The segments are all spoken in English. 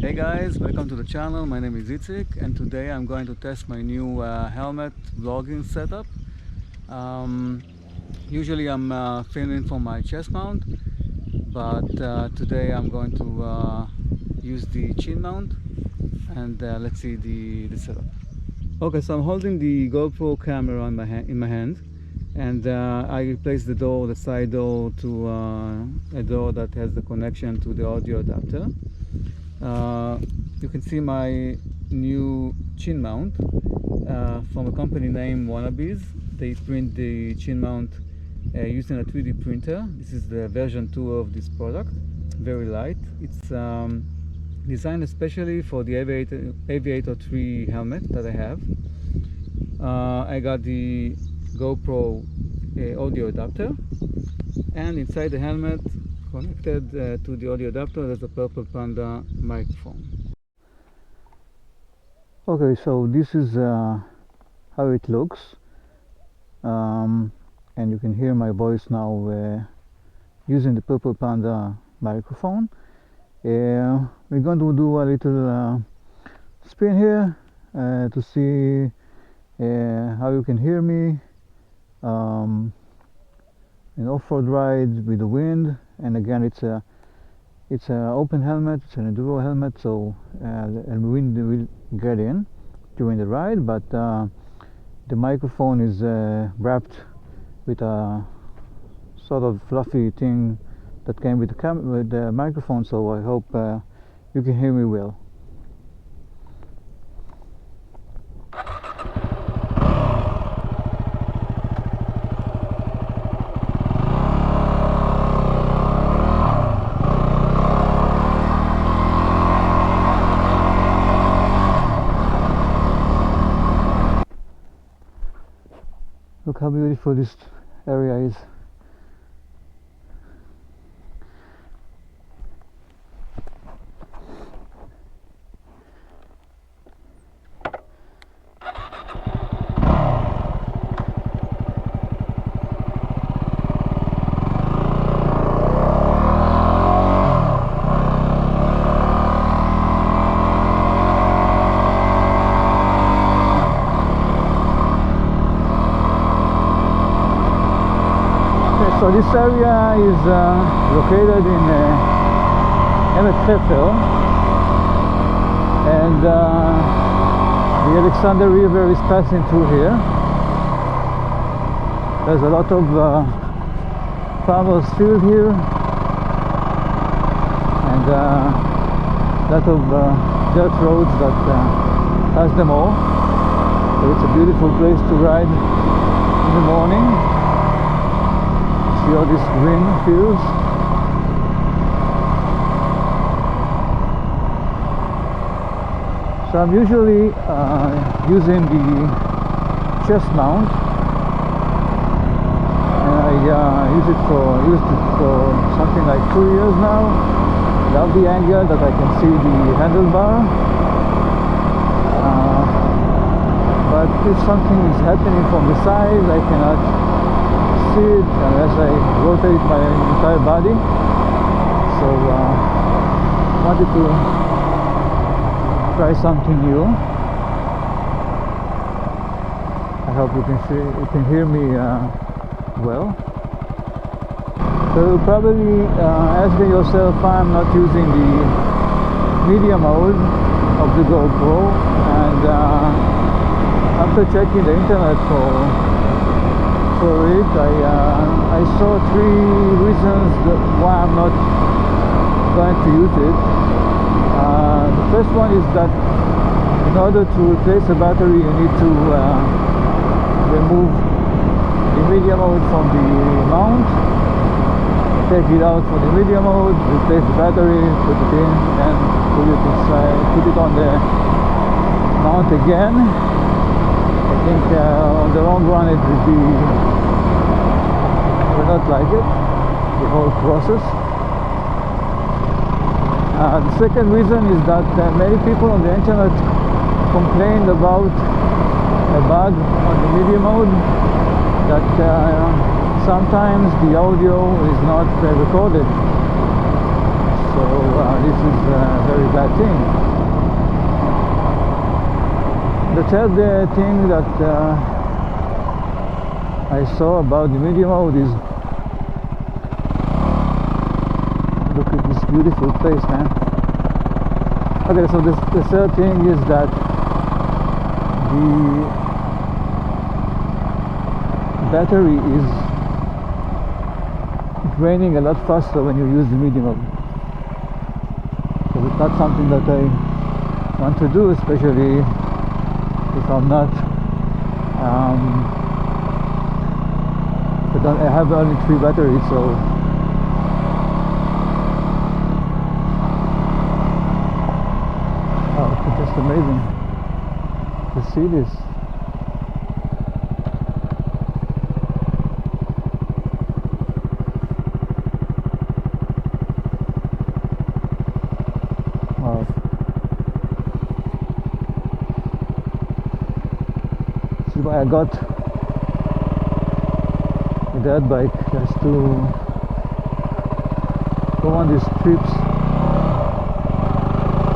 Hey guys, welcome to the channel. My name is Itzik and today I'm going to test my new helmet vlogging setup. Um, Usually I'm filming from my chest mount, but today I'm going to use the chin mount and let's see the setup. Okay, so I'm holding the GoPro camera in my hand, and I replaced the side door, to a door that has the connection to the audio adapter. You can see my new chin mount from a company named Wannabes. They print the chin mount using a 3D printer. This is the version 2 of this product. Very light. It's designed especially for the Aviator 3 helmet that I have. I got the GoPro audio adapter, and inside the helmet, connected to the audio adapter, there's a Purple Panda microphone. Okay, so this is how it looks, and you can hear my voice now using the Purple Panda microphone. We're going to do a little spin here to see how you can hear me in off-road rides with the wind. And again, it's an open helmet, it's an enduro helmet, so and wind will get in during the ride, but the microphone is wrapped with a sort of fluffy thing that came with the microphone, so I hope you can hear me well. Look how beautiful this area is. So this area is located in Emet Hefer, and the Alexander River is passing through here. There's a lot of farmers field here, and a lot of dirt roads that pass them all. So it's a beautiful place to ride in the morning. See all these green fields. So I'm usually using the chest mount, and I used it for something like 2 years now. Love the angle that I can see the handlebar, but if something is happening from the side, I cannot see it unless I rotate my entire body. So wanted to try something new. I hope you can hear me well. So you're probably asking yourself why I'm not using the media mode of the GoPro, and after checking the internet for it, I saw 3 reasons why I'm not going to use it. The first one is that in order to replace a battery, you need to remove the media mode from the mount, take it out from the media mode, replace the battery, put it in, and put it on the mount again. I think on the long run it will not like it, the whole process. The second reason is that many people on the internet complained about a bug on the media mode, that sometimes the audio is not recorded. So So this is a very bad thing. The third thing that I saw about the medium mode is, look at this beautiful place, man. Okay, so the third thing is that the battery is draining a lot faster when you use the medium mode. So it's not something that I want to do, especially if I'm not I have only 3 batteries, so it's just amazing to see this. Wow. This is why I got a dirt bike, just to go on these trips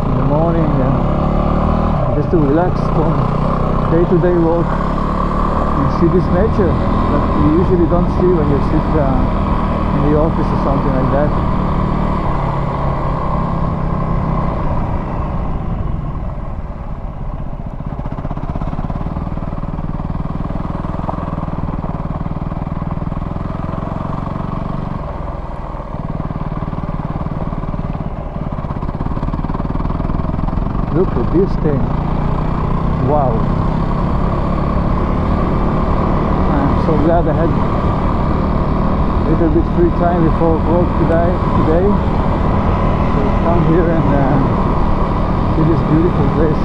in the morning and just to relax from day-to-day work and see this nature that you usually don't see when you sit in the office or something like that. Look at this thing. Wow. I'm so glad I had a little bit free time before work today. So come here and see this beautiful place.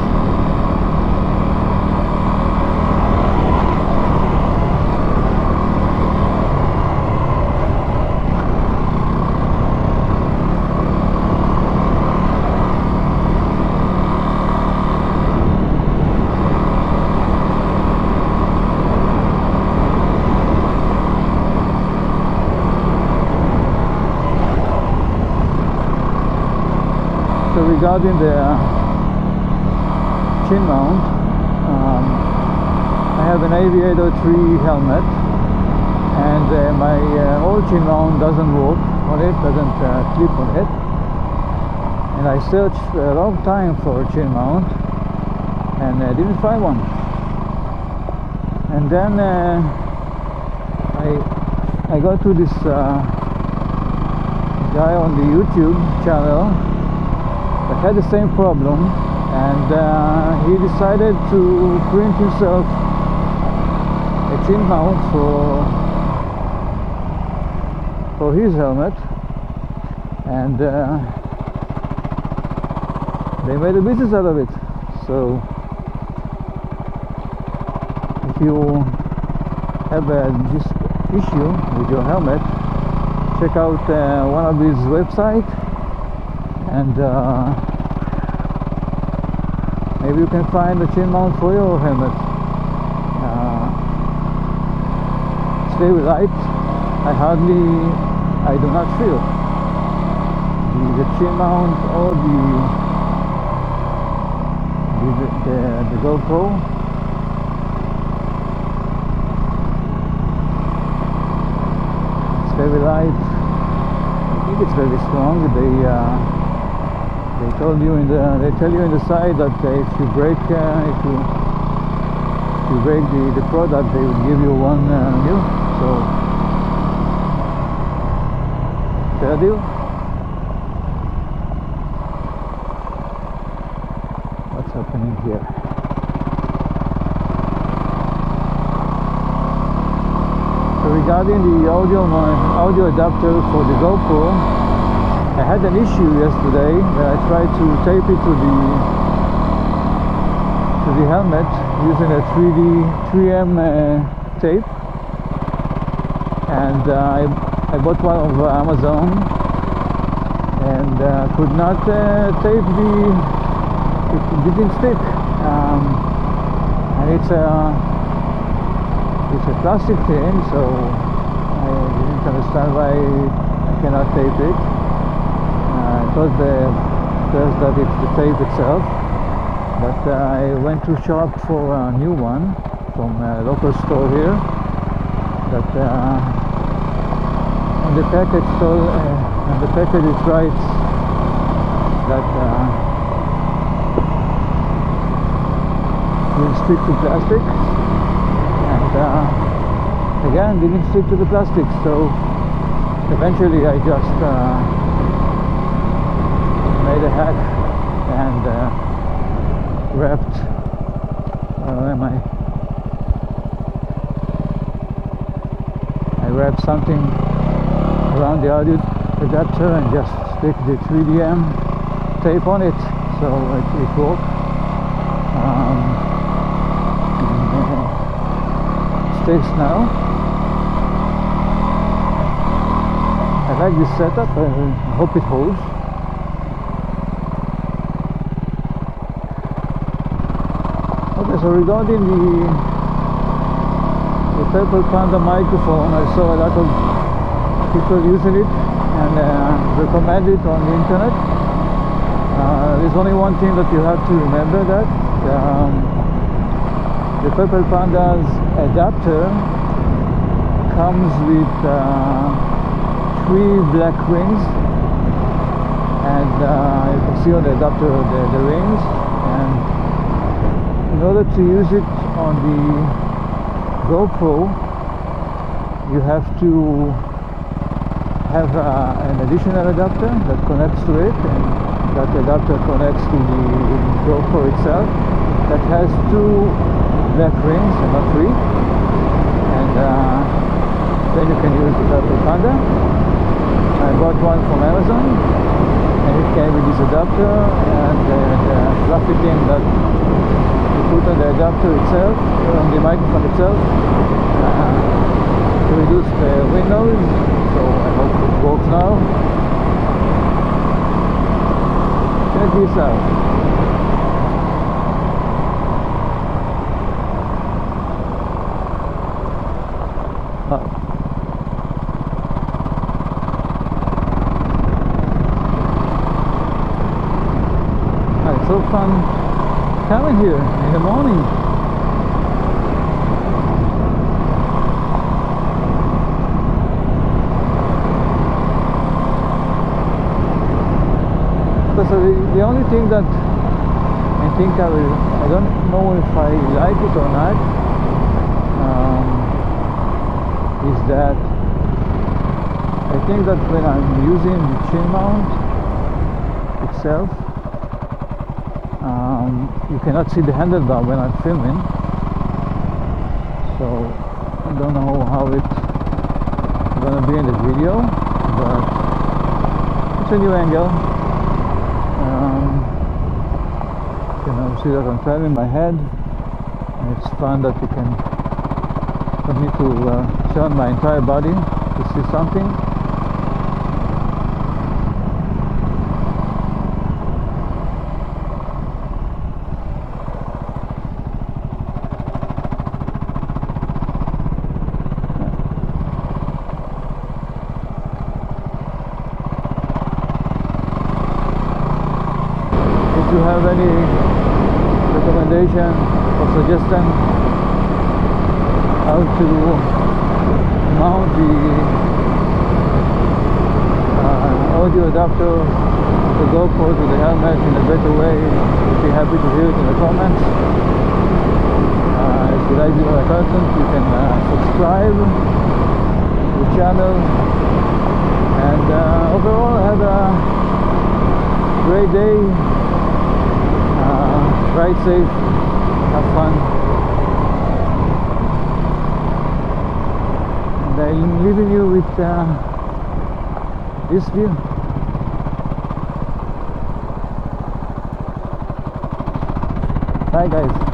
So regarding the chin mount, I have an Aviator 3 helmet, and my old chin mount doesn't work on it, doesn't clip on it, and I searched a long time for a chin mount and didn't find one. And then I got to this guy on the YouTube channel that had the same problem, and he decided to print himself a chin mount for his helmet, and they made a business out of it. So if you have this issue with your helmet, check out one of his websites, and maybe you can find a chin mount for your helmet. It's very light. I do not feel the chin mount or the GoPro. It's very light. I think it's very strong. They tell you in the side that if you break the product, they will give you one new. So fair deal. What's happening here? So regarding the audio adapter for the GoPro, I had an issue yesterday when I tried to tape it to the helmet using a 3M tape, and I bought one of Amazon, and could not tape it didn't stick, and it's a plastic thing, so I didn't understand why I cannot tape it. I thought first that it's the tape itself, but I went to shop for a new one from a local store here. That on the package it writes that will stick to plastic, and again didn't stick to the plastic, so eventually I just made a hack and wrapped I wrapped something around the audio adapter and just stick the 3DM tape on it, so it worked. Sticks now. I like this setup. I hope it holds. Okay, so regarding the Purple Panda microphone, I saw a lot of people using it and recommend it on the internet. There's only one thing that you have to remember, that the Purple Panda's adapter comes with 3 black rings, and you can see on the adapter the rings, and in order to use it on the GoPro you have to have an additional adapter that connects to it, and that adapter connects to the GoPro itself, that has 2 black rings and not 3, and then you can use the Purple Panda. I bought one from Amazon, and it came with this adapter and the fluffy thing that you put on the adapter itself, on the microphone itself, to reduce the wind noise. So I hope it works now. Check this out. It's so fun coming here in the morning. So the only thing that I think I don't know if I like it or not, is that I think that when I'm using the chin mount itself, you cannot see the handlebar when I'm filming, so I don't know how it's gonna be in the video, but it's a new angle. You know, see that I'm turning my head, and it's fun that you can, for me to turn my entire body to see something. If you have any recommendation or suggestion how to mount the audio adapter to GoPro to the helmet in a better way, I'd be happy to hear it in the comments. If you like the content, you can subscribe to the channel, and overall have a great day. Ride safe, have fun, and I'm leaving you with this view. Bye guys.